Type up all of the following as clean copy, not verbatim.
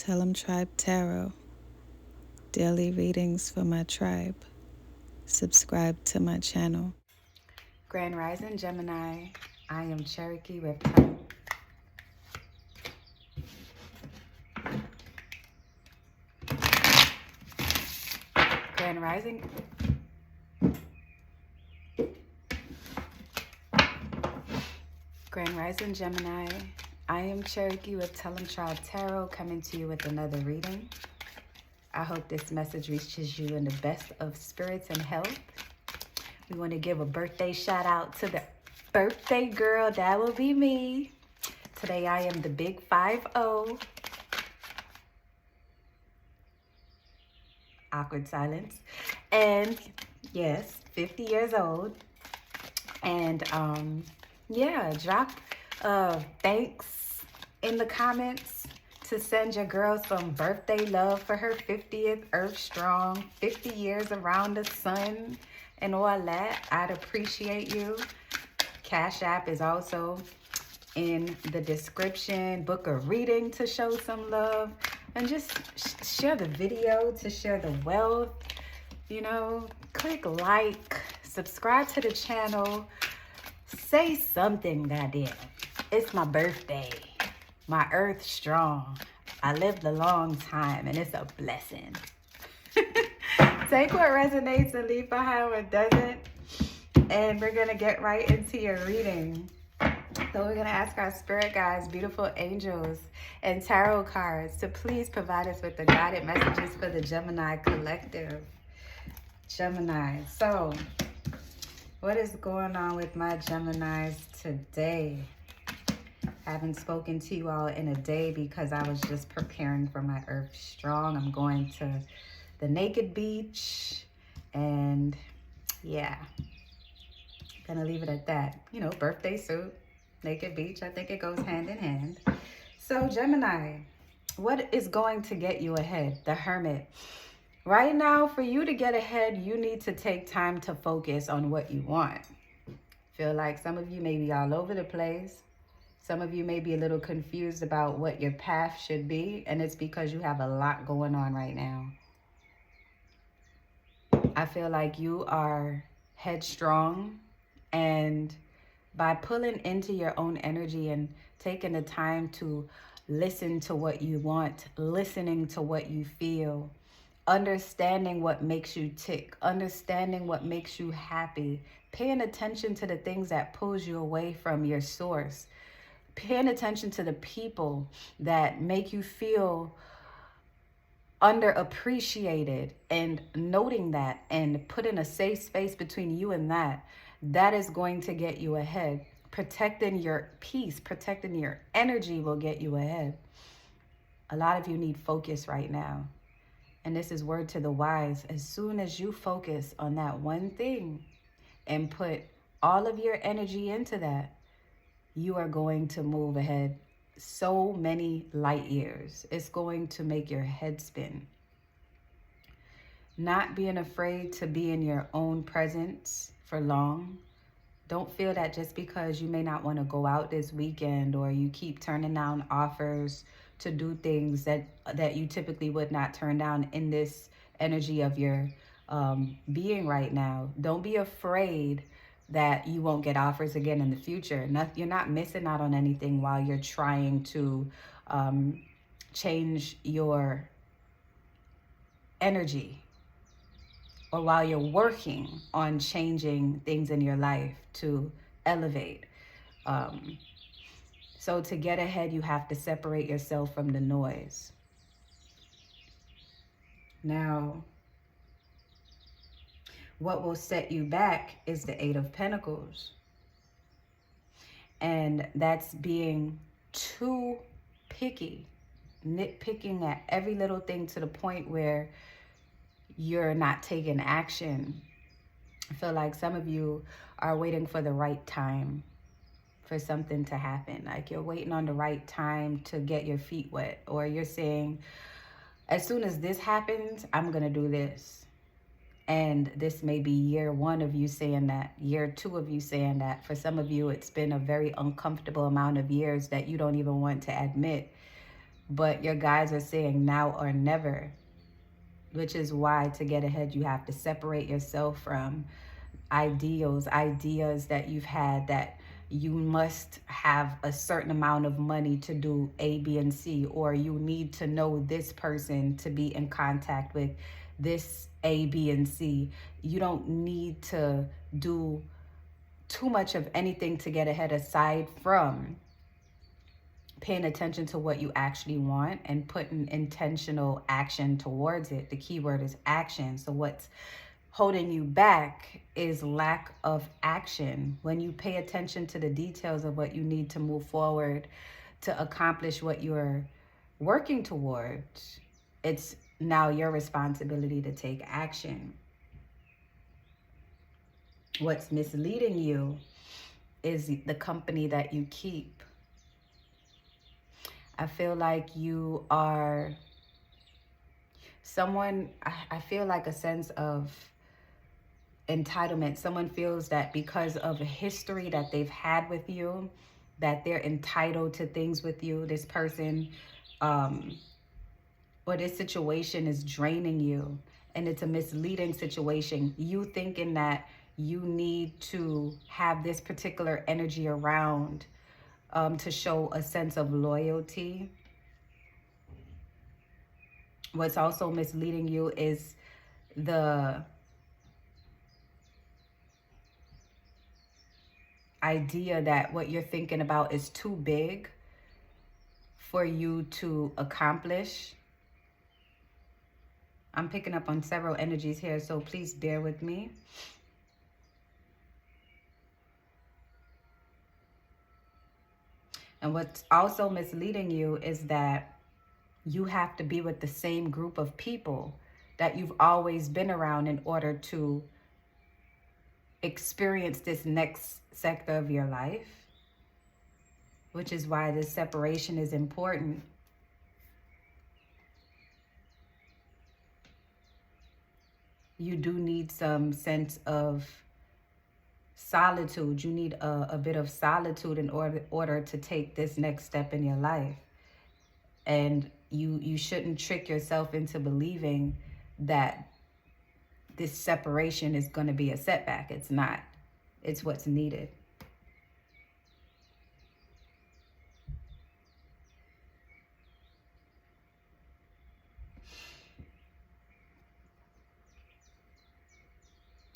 Tell 'em Tribe Tarot. Daily readings for my tribe. Subscribe to my channel. Grand Rising Gemini, I am Cherokee with Tongue. Grand Rising. Grand Rising Gemini, I am Cherokee with Tell 'em Tribe Tarot, coming to you with another reading. I hope this message reaches you in the best of spirits and health. We want to give a birthday shout out to the birthday girl. That will be me. Today I am the big 5-0. Awkward silence. And yes, 50 years old. And yeah, drop thanks in the comments to send your girl some birthday love for her 50th Earth Strong, 50 years around the sun and all that. I'd appreciate you. Cash App is also in the description. Book a reading to show some love. And just share the video to share the wealth. You know, click like, subscribe to the channel. Say something, goddamn. It's my birthday. My earth strong. I lived a long time and it's a blessing. Take what resonates and leave behind what doesn't. And we're going to get right into your reading. So we're going to ask our spirit guides, beautiful angels, and tarot cards to please provide us with the guided messages for the Gemini collective. Gemini. So what is going on with my Geminis today? I haven't spoken to you all in a day because I was just preparing for my Earth Strong. I'm going to the naked beach and yeah, gonna leave it at that. You know, birthday suit, naked beach, I think it goes hand in hand. So Gemini, what is going to get you ahead? The Hermit. Right now, for you to get ahead, you need to take time to focus on what you want. Feel like some of you may be all over the place. Some of you may be a little confused about what your path should be, and it's because you have a lot going on right now. I feel like you are headstrong, and by pulling into your own energy and taking the time to listen to what you want, listening to what you feel, understanding what makes you tick, understanding what makes you happy, paying attention to the things that pulls you away from your source, paying attention to the people that make you feel underappreciated, and noting that and putting a safe space between you and that is going to get you ahead. Protecting your peace, protecting your energy will get you ahead. A lot of you need focus right now. And this is word to the wise. As soon as you focus on that one thing and put all of your energy into that, you are going to move ahead so many light years. It's going to make your head spin. Not being afraid to be in your own presence for long. Don't feel that just because you may not want to go out this weekend or you keep turning down offers to do things that you typically would not turn down in this energy of your being right now. Don't be afraid that you won't get offers again in the future. You're not missing out on anything while you're trying to change your energy, or while you're working on changing things in your life to elevate. So to get ahead, you have to separate yourself from the noise. Now, what will set you back is the Eight of Pentacles. And that's being too picky, nitpicking at every little thing to the point where you're not taking action. I feel like some of you are waiting for the right time for something to happen. Like you're waiting on the right time to get your feet wet, or you're saying, as soon as this happens, I'm gonna do this. And this may be year one of you saying that, year two of you saying that. For some of you, it's been a very uncomfortable amount of years that you don't even want to admit. but your guides are saying now or never, which is why to get ahead, you have to separate yourself from ideas that you've had, that you must have a certain amount of money to do A, B, and C, or you need to know this person to be in contact with this A, B, and C. You don't need to do too much of anything to get ahead aside from paying attention to what you actually want and putting intentional action towards it. The key word is action. So what's holding you back is lack of action. When you pay attention to the details of what you need to move forward to accomplish what you're working towards, it's now your responsibility to take action. What's misleading you is the company that you keep. I feel like you are someone, I feel like a sense of entitlement. Someone feels that because of a history that they've had with you, that they're entitled to things with you. This person or this situation is draining you, and it's a misleading situation. You thinking that you need to have this particular energy around to show a sense of loyalty. What's also misleading you is the idea that what you're thinking about is too big for you to accomplish. I'm picking up on several energies here, so please bear with me. And what's also misleading you is that you have to be with the same group of people that you've always been around in order to experience this next sector of your life, which is why this separation is important. You do need some sense of solitude. You need a bit of solitude in order to take this next step in your life. And you shouldn't trick yourself into believing that this separation is going to be a setback. It's not. It's what's needed.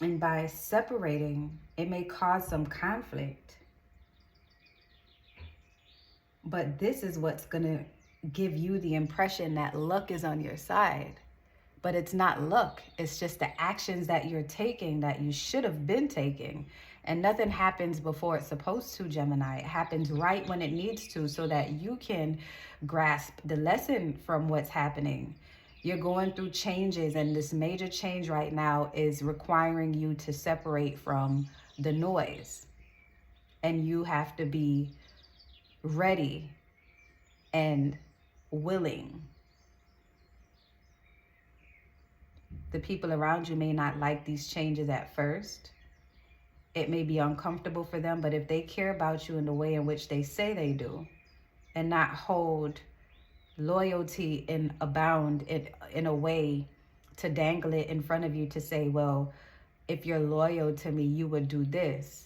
And by separating, it may cause some conflict. But this is what's going to give you the impression that luck is on your side. But it's not luck. It's just the actions that you're taking that you should have been taking. And nothing happens before it's supposed to, Gemini. It happens right when it needs to, so that you can grasp the lesson from what's happening. You're going through changes, and this major change right now is requiring you to separate from the noise. And you have to be ready and willing. The people around you may not like these changes at first. It may be uncomfortable for them, but if they care about you in the way in which they say they do, and not hold loyalty in abound in a way to dangle it in front of you to say, well, if you're loyal to me, you would do this,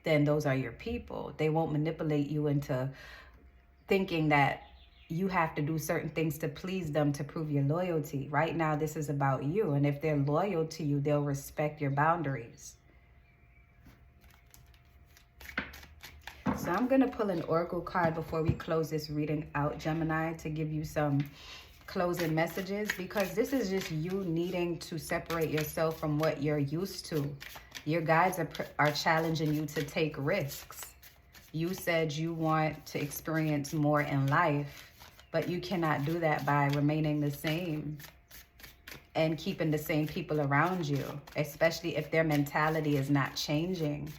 then those are your people. They won't manipulate you into thinking that you have to do certain things to please them to prove your loyalty. Right now, this is about you. And if they're loyal to you, they'll respect your boundaries. So I'm going to pull an oracle card before we close this reading out, Gemini, to give you some closing messages, because this is just you needing to separate yourself from what you're used to. Your guides are challenging you to take risks. You said you want to experience more in life, but you cannot do that by remaining the same and keeping the same people around you, especially if their mentality is not changing.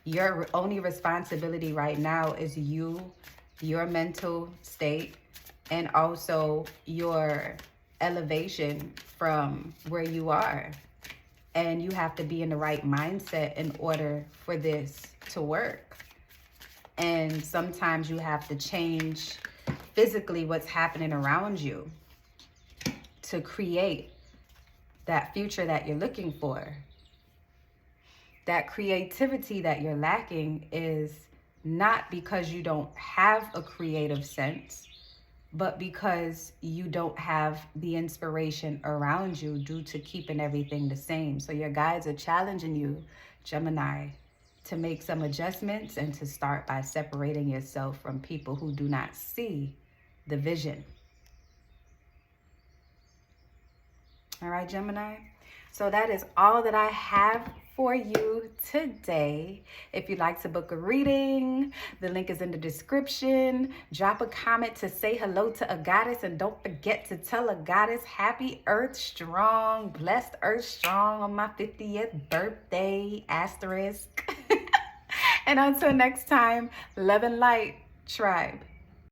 Your only responsibility right now is you, your mental state, and also your elevation from where you are. And you have to be in the right mindset in order for this to work. And sometimes you have to change physically what's happening around you to create that future that you're looking for. That creativity that you're lacking is not because you don't have a creative sense, but because you don't have the inspiration around you due to keeping everything the same. So your guides are challenging you, Gemini, to make some adjustments and to start by separating yourself from people who do not see the vision. All right, Gemini. So that is all that I have for you today. If you'd like to book a reading, the link is in the description. Drop a comment to say hello to a goddess, and don't forget to tell a goddess happy Earth Strong, blessed Earth Strong on my 50th birthday, asterisk. And until next time, love and light, tribe.